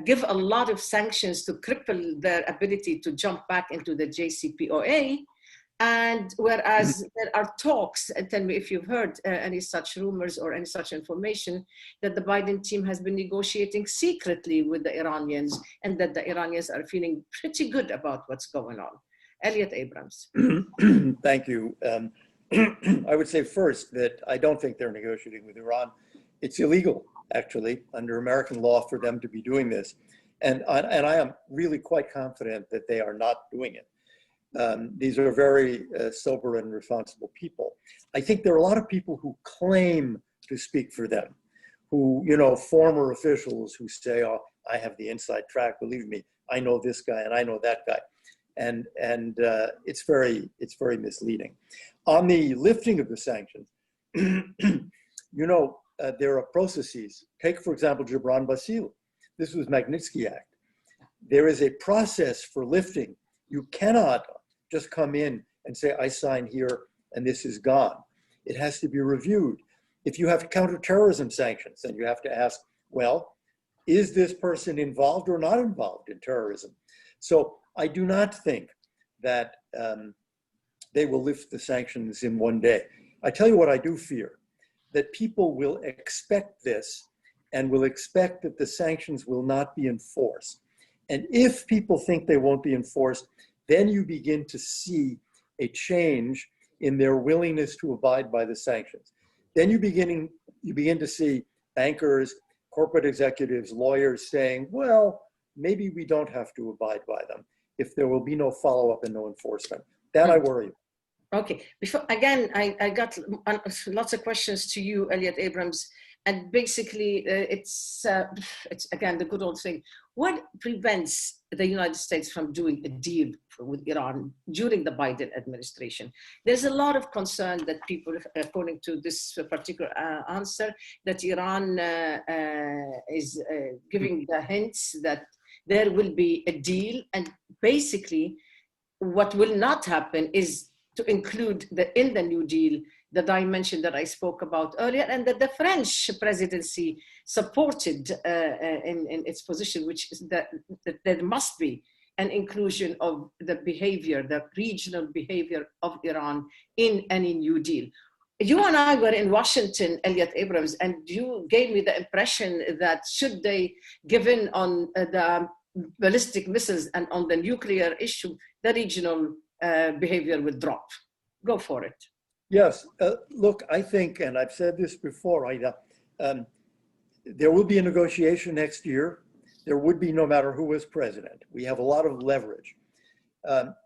give a lot of sanctions to cripple their ability to jump back into the JCPOA. And whereas there are talks, and tell me if you've heard any such rumors or any such information, that the Biden team has been negotiating secretly with the Iranians, and that the Iranians are feeling pretty good about what's going on. Elliot Abrams. Thank you. I would say first that I don't think they're negotiating with Iran. It's illegal, actually, under American law for them to be doing this. And I am really quite confident that they are not doing it. These are very sober and responsible people. I think there are a lot of people who claim to speak for them, who, former officials who say, oh, I have the inside track, believe me, I know this guy and I know that guy. And it's very misleading. On the lifting of the sanctions, there are processes. Take, for example, Gibran Basil. This was Magnitsky Act. There is a process for lifting. You cannot just come in and say, I sign here and this is gone. It has to be reviewed. If you have counterterrorism sanctions, then you have to ask, well, is this person involved or not involved in terrorism? So I do not think that they will lift the sanctions in one day. I tell you what I do fear, that people will expect this and will expect that the sanctions will not be enforced. And if people think they won't be enforced, then you begin to see a change in their willingness to abide by the sanctions. Then you begin to see bankers, corporate executives, lawyers saying, well, maybe we don't have to abide by them if there will be no follow-up and no enforcement. That I worry about. Okay, I got lots of questions to you, Elliot Abrams, and basically it's again the good old thing. What prevents the United States from doing a deal with Iran during the Biden administration? There's a lot of concern that people, according to this particular answer, that Iran is giving the hints that there will be a deal, and basically what will not happen is to include in the New Deal the dimension that I spoke about earlier, and that the French presidency supported in its position, which is that there must be an inclusion of the behavior, the regional behavior of Iran in any New Deal. You and I were in Washington, Elliot Abrams, and you gave me the impression that should they give in on the ballistic missiles and on the nuclear issue, the regional behavior will drop. Go for it. Yes, look, I think, and I've said this before, there will be a negotiation next year. There would be no matter who was president. We have a lot of leverage.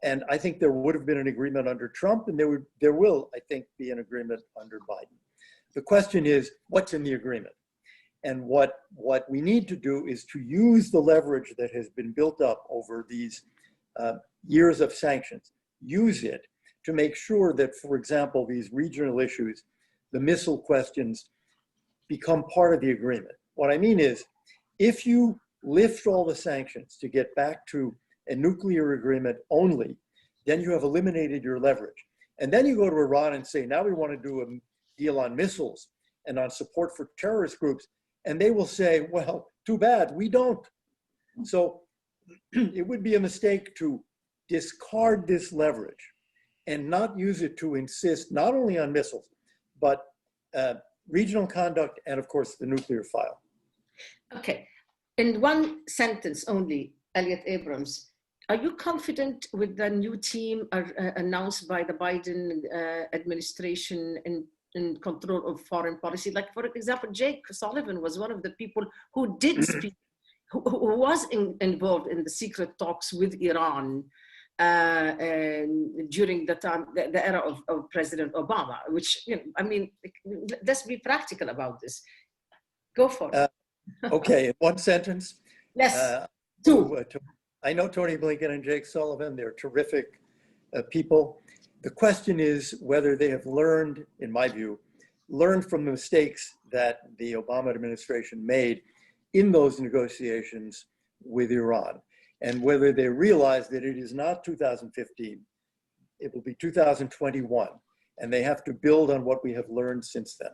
And I think there would have been an agreement under Trump, and there will, I think, be an agreement under Biden. The question is, what's in the agreement? And what we need to do is to use the leverage that has been built up over these years of sanctions, use it to make sure that, for example, these regional issues, the missile questions, become part of the agreement. What I mean is, if you lift all the sanctions to get back to a nuclear agreement only, then you have eliminated your leverage. And then you go to Iran and say, now we want to do a deal on missiles and on support for terrorist groups. And they will say, well, too bad, we don't. So it would be a mistake to discard this leverage and not use it to insist not only on missiles, but regional conduct and, of course, the nuclear file? Okay. In one sentence only, Elliot Abrams, are you confident with the new team announced by the Biden administration in control of foreign policy? Like, for example, Jake Sullivan was one of the people who did speak, who was involved in the secret talks with Iran during the time, the era of President Obama, which, you know, I mean, let's be practical about this. Go for it. Okay, in one sentence. Yes, two. I know Tony Blinken and Jake Sullivan. They're terrific people. The question is whether they have learned, in my view, learned from the mistakes that the Obama administration made in those negotiations with Iran, and whether they realize that it is not 2015, it will be 2021, and they have to build on what we have learned since then.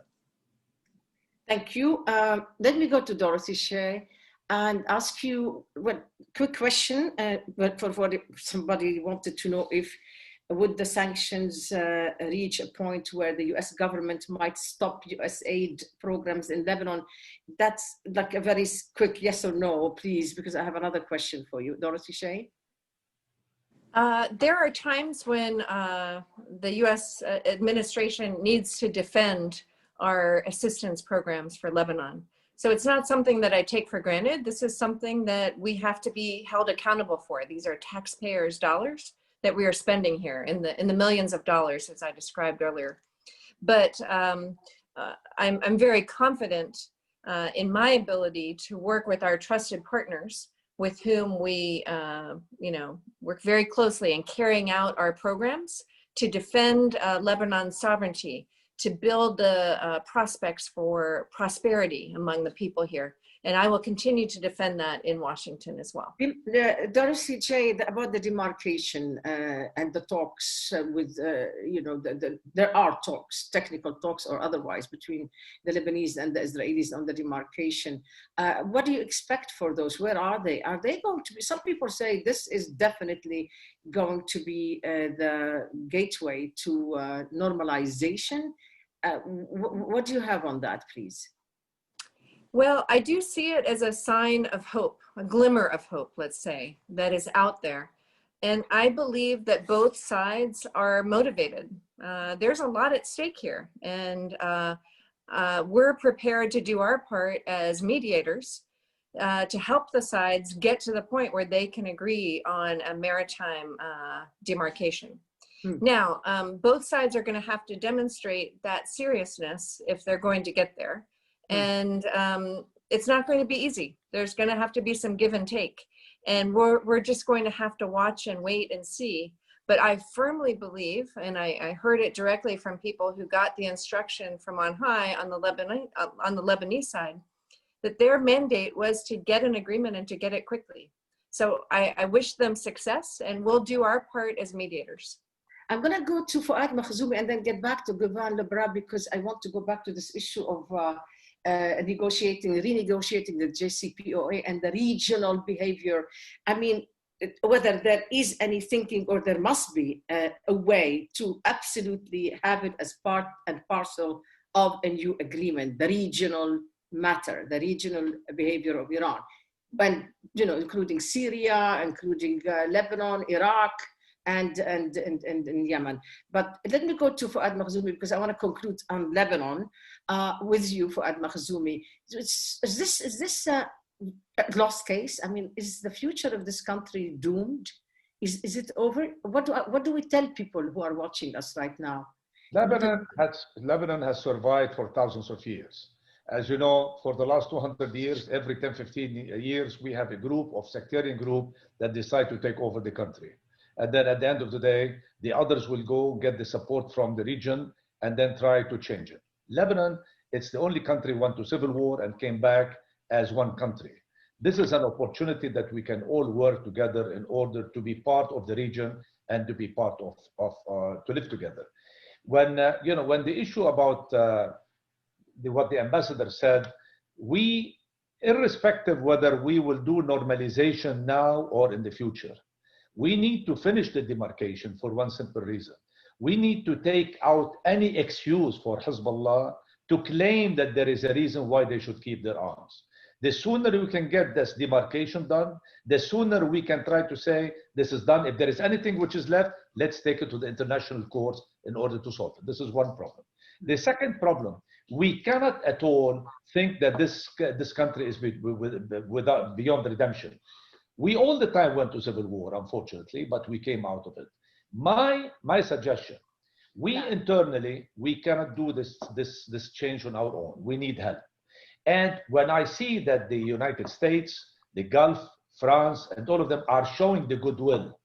Thank you. Let me go to Dorothy, Shea, and ask you one quick question, but for what somebody wanted to know, if would the sanctions reach a point where the US government might stop US aid programs in Lebanon? That's like a very quick yes or no, please, because I have another question for you. Dorothy, Shea? There are times when the US administration needs to defend our assistance programs for Lebanon. So it's not something that I take for granted. This is something that we have to be held accountable for. These are taxpayers' dollars that we are spending here in the millions of dollars, as I described earlier. But I'm very confident in my ability to work with our trusted partners with whom we work very closely in carrying out our programs to defend Lebanon's sovereignty, to build the prospects for prosperity among the people here. And I will continue to defend that in Washington as well. Dorothy, Shea, about the demarcation and the talks with, there are talks, technical talks or otherwise, between the Lebanese and the Israelis on the demarcation. What do you expect for those? Where are they? Are they going to be, some people say this is definitely going to be the gateway to normalization. What do you have on that, please? Well, I do see it as a sign of hope, a glimmer of hope, let's say, that is out there. And I believe that both sides are motivated. There's a lot at stake here. And we're prepared to do our part as mediators to help the sides get to the point where they can agree on a maritime demarcation. Now, both sides are going to have to demonstrate that seriousness if they're going to get there. And it's not going to be easy. There's going to have to be some give and take. And we're just going to have to watch and wait and see. But I firmly believe, and I heard it directly from people who got the instruction from on high on the Lebanese side, that their mandate was to get an agreement and to get it quickly. So I wish them success, and we'll do our part as mediators. I'm going to go to Fouad Makhzoumi and then get back to Gurvan Lebra, because I want to go back to this issue of renegotiating the JCPOA and the regional behavior. I mean, whether there is any thinking, or there must be a way to absolutely have it as part and parcel of a new agreement, the regional matter, the regional behavior of Iran, and including Syria, including Lebanon, Iraq, and Yemen. But let me go to Fouad Makhzoumi, because I want to conclude on Lebanon with you, Fouad Makhzoumi. Is this a lost case? I mean, is the future of this country doomed? Is it over? What do we tell people who are watching us right now? Lebanon has survived for thousands of years. As you know, for the last 200 years, every 10, 15 years, we have a group of sectarian group that decide to take over the country. And then at the end of the day, the others will go get the support from the region and then try to change it. Lebanon, it's the only country went to civil war and came back as one country. This is an opportunity that we can all work together in order to be part of the region and to be part of to live together. When when the issue about what the ambassador said, we, irrespective whether we will do normalization now or in the future, We need to finish the demarcation for one simple reason. We need to take out any excuse for Hezbollah to claim that there is a reason why they should keep their arms. The sooner we can get this demarcation done, the sooner we can try to say this is done. If there is anything which is left, let's take it to the international courts in order to solve it. This is one problem. The second problem, we cannot at all think that this country is without, beyond redemption. We all the time went to civil war, unfortunately, but we came out of it. My suggestion, we internally, we cannot do this change on our own. We need help. And when I see that the United States, the Gulf, France, and all of them are showing the goodwill,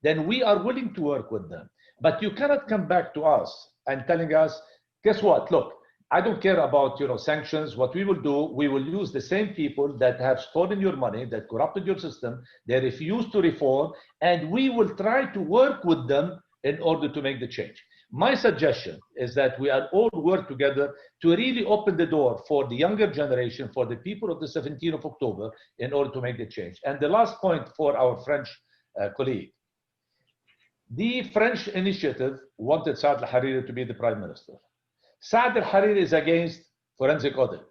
then we are willing to work with them. But you cannot come back to us and telling us, guess what, look, I don't care about sanctions. What we will do, we will use the same people that have stolen your money, that corrupted your system, they refuse to reform, and we will try to work with them in order to make the change. My suggestion is that we all work together to really open the door for the younger generation, for the people of the 17th of October, in order to make the change. And the last point for our French colleague. The French initiative wanted Saad al-Hariri to be the prime minister. Saad al-Hariri is against forensic audit.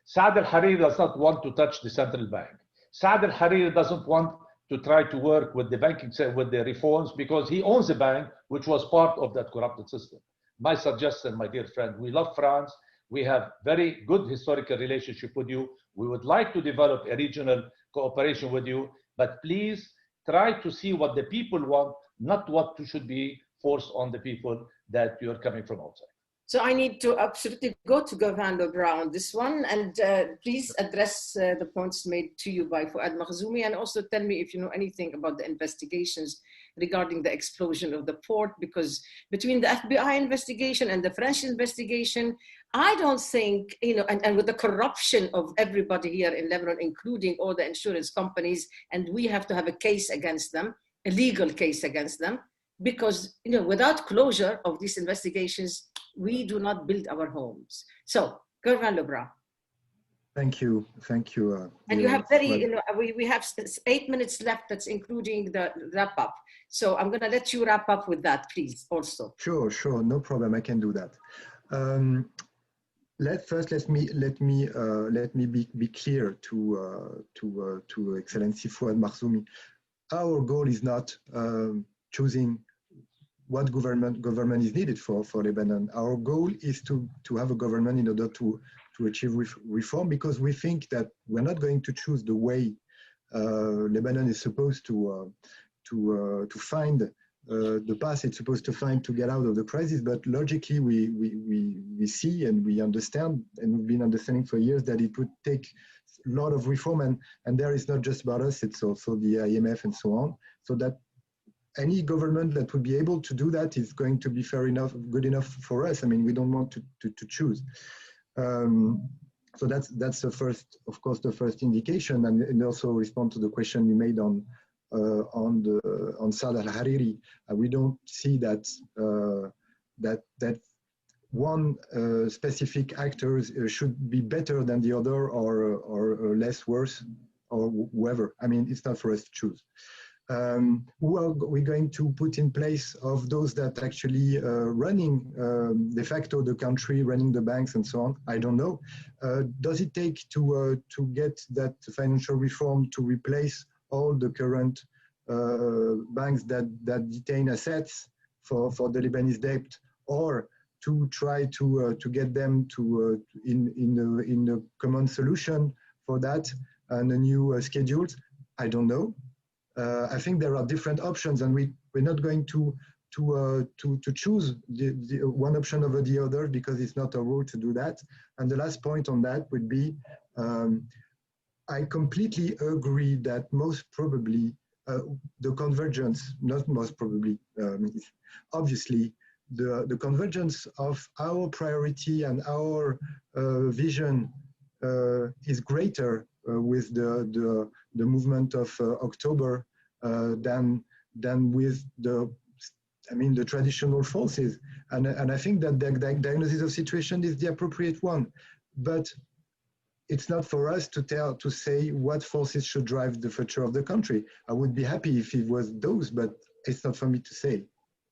Saad al-Hariri does not want to touch the central bank. Saad al-Hariri doesn't want to try to work with the banking, with the reforms, because he owns a bank which was part of that corrupted system. My suggestion, my dear friend, we love France. We have very good historical relationship with you. We would like to develop a regional cooperation with you, but please try to see what the people want, not what should be forced on the people that you're coming from outside. So I need to absolutely go to Gurvan on this one, and please address the points made to you by Fouad Makhzoumi, and also tell me if you know anything about the investigations regarding the explosion of the port, because between the FBI investigation and the French investigation, I don't think, and with the corruption of everybody here in Lebanon, including all the insurance companies, and we have to have a case against them, a legal case against them, because without closure of these investigations, we do not build our homes. So, Gurvan Lubra. Thank you. And you have we have 8 minutes left, that's including the wrap up. So I'm going to let you wrap up with that, please, also. Sure, no problem. I can do that. Let me be clear to Excellency Fouad Makhzoumi. Our goal is not choosing what government is needed for Lebanon. Our goal is to have a government in order to achieve reform, because we think that we're not going to choose the way Lebanon is supposed to find the path it's supposed to find to get out of the crisis. But logically, we see and we understand, and we've been understanding for years, that it would take a lot of reform, and there is not just about us, it's also the IMF and so on. So that any government that would be able to do that is going to be good enough for us. I mean, we don't want to choose. So that's the first, of course, the first indication, and also respond to the question you made on Saad al-Hariri. We don't see that one specific actor should be better than the other or less worse or whoever. I mean, it's not for us to choose. Who are we going to put in place of those that actually running de facto the country, running the banks and so on? I don't know. Does it take to get that financial reform to replace all the current banks that detain assets for the Lebanese debt, or to try to get them to in a common solution for that and a new schedules? I don't know. I think there are different options, and we're not going to choose the one option over the other, because it's not our role to do that. And the last point on that would be, I completely agree that most probably the convergence, not most probably, obviously the convergence of our priority and our vision is greater with the movement of October than with the traditional forces, and I think that the diagnosis of situation is the appropriate one. But it's not for us to say what forces should drive the future of the country. I would be happy if it was those, but it's not for me to say.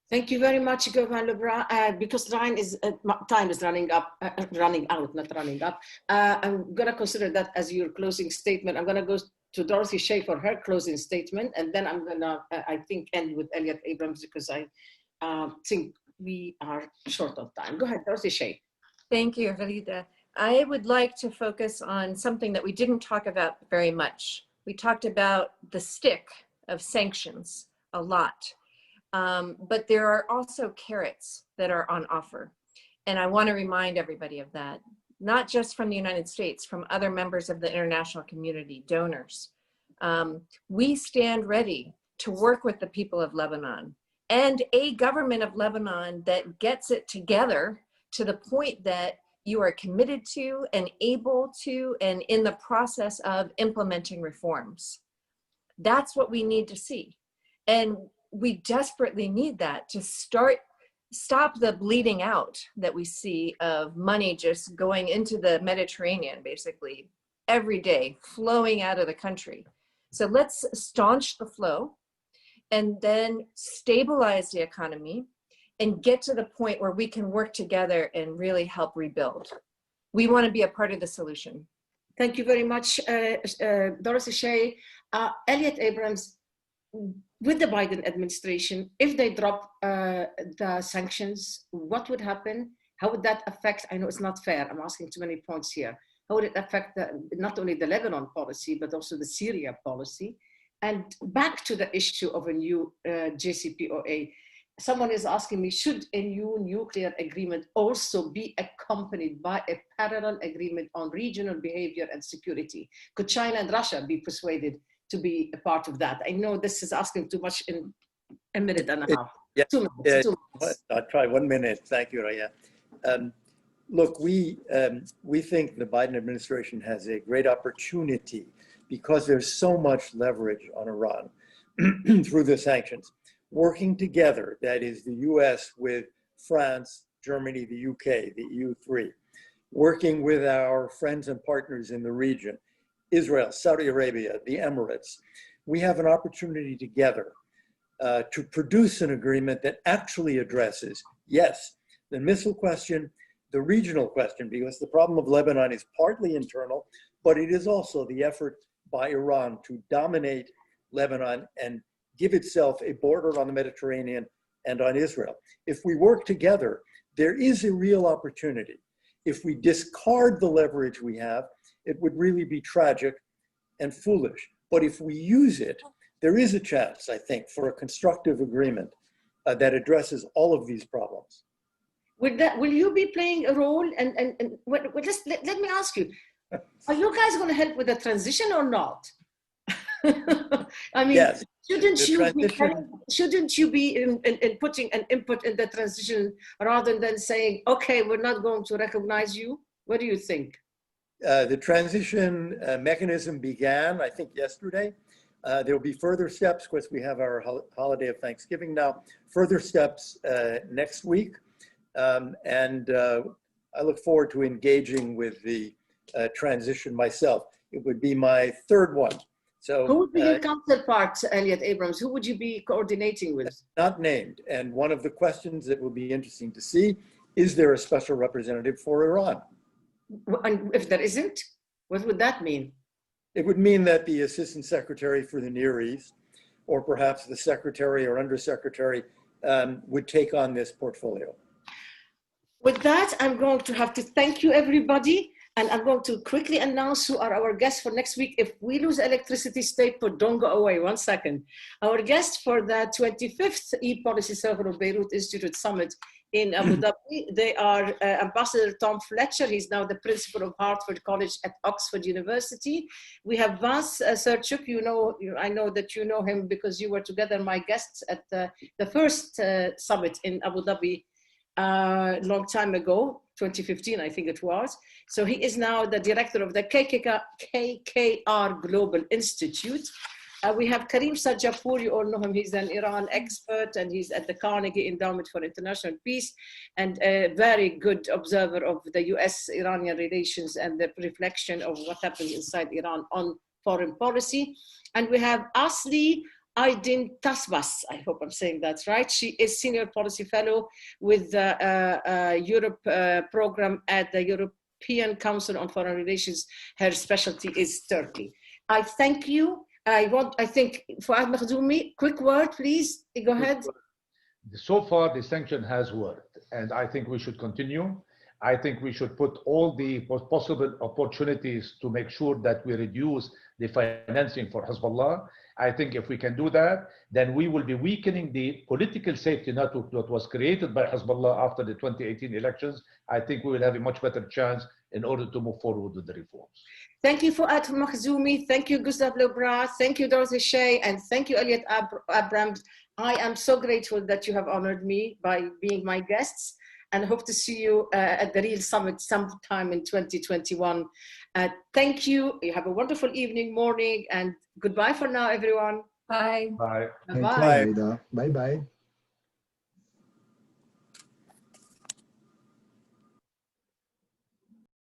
Thank you very much, Gurvan Lebra. Because time is running out, not running up. I'm going to consider that as your closing statement. I'm going to go to Dorothy Shea for her closing statement, and then I'm going to, I think, end with Elliot Abrams because I think we are short of time. Go ahead, Dorothy Shea. Thank you, Khalida. I would like to focus on something that we didn't talk about very much. We talked about the stick of sanctions a lot. But there are also carrots that are on offer. And I want to remind everybody of that, not just from the United States, from other members of the international community, donors. We stand ready to work with the people of Lebanon and a government of Lebanon that gets it together to the point that you are committed to and able to and in the process of implementing reforms. That's what we need to see. And we desperately need that to stop the bleeding out that we see of money just going into the Mediterranean, basically, every day, flowing out of the country. So let's staunch the flow and then stabilize the economy and get to the point where we can work together and really help rebuild. We want to be a part of the solution. Thank you very much, Dorothy Shea. Elliot Abrams, with the Biden administration, if they drop the sanctions, what would happen? How would that affect? I know it's not fair. I'm asking too many points here. How would it affect not only the Lebanon policy, but also the Syria policy? And back to the issue of a new JCPOA. Someone is asking me, should a new nuclear agreement also be accompanied by a parallel agreement on regional behavior and security? Could China and Russia be persuaded to be a part of that? I know this is asking too much in a minute and a half. Yeah, 2 minutes. 2 minutes. I'll try 1 minute. Thank you, Raya. Look, we think the Biden administration has a great opportunity because there's so much leverage on Iran through the sanctions. Working together, that is the US with France, Germany, the UK, the EU3, working with our friends and partners in the region, Israel, Saudi Arabia, the Emirates, we have an opportunity together to produce an agreement that actually addresses, yes, the missile question, the regional question, because the problem of Lebanon is partly internal, but it is also the effort by Iran to dominate Lebanon and give itself a border on the Mediterranean and on Israel. If we work together, there is a real opportunity. If we discard the leverage we have, it would really be tragic and foolish. But if we use it, there is a chance, I think, for a constructive agreement that addresses all of these problems. Will you be playing a role? And let me ask you, are you guys going to help with the transition or not? I mean, yes. Shouldn't you be in putting an input in the transition rather than saying, okay, we're not going to recognize you? What do you think? The transition mechanism began, I think, yesterday. There will be further steps because we have our holiday of Thanksgiving now. Further steps next week. And I look forward to engaging with the transition myself. It would be my third one. So, who would be your counterpart, Elliot Abrams? Who would you be coordinating with? Not named. And one of the questions that will be interesting to see, is there a special representative for Iran? And if there isn't, what would that mean? It would mean that the Assistant Secretary for the Near East, or perhaps the Secretary or Undersecretary, would take on this portfolio. With that, I'm going to have to thank you, everybody. And I'm going to quickly announce who are our guests for next week. If we lose electricity, stay put, don't go away. 1 second. Our guests for the 25th E-Policy Circle of Beirut Institute Summit in Abu Dhabi, they are Ambassador Tom Fletcher. He's now the principal of Hartford College at Oxford University. We have Vance Serchuk. I know that you know him because you were together, my guests, at the first summit in Abu Dhabi a long time ago, 2015, I think it was. So he is now the director of the KKR Global Institute. We have Karim Sajjapour, you all know him. He's an Iran expert and he's at the Carnegie Endowment for International Peace and a very good observer of the US-Iranian relations and the reflection of what happens inside Iran on foreign policy. And we have Asli Aydin Tasbas, I hope I'm saying that's right. She is Senior Policy Fellow with the Europe program at the European Council on Foreign Relations. Her specialty is Turkey. I thank you. I think, Fouad Makhzoumi, quick word, please. Go ahead. So far, the sanction has worked, and I think we should continue. I think we should put all the possible opportunities to make sure that we reduce the financing for Hezbollah. I think if we can do that, then we will be weakening the political safety net that was created by Hezbollah after the 2018 elections. I think we will have a much better chance in order to move forward with the reforms. Thank you, Fouad Makhzoumi. Thank you, Gustave Lebras. Thank you, Dorothy Shea. And thank you, Elliot Abrams. I am so grateful that you have honored me by being my guests, and hope to see you at the Real Summit sometime in 2021. Thank you. You have a wonderful evening, morning, and goodbye for now, everyone. Bye. Bye. Thank you, Aida. Bye-bye.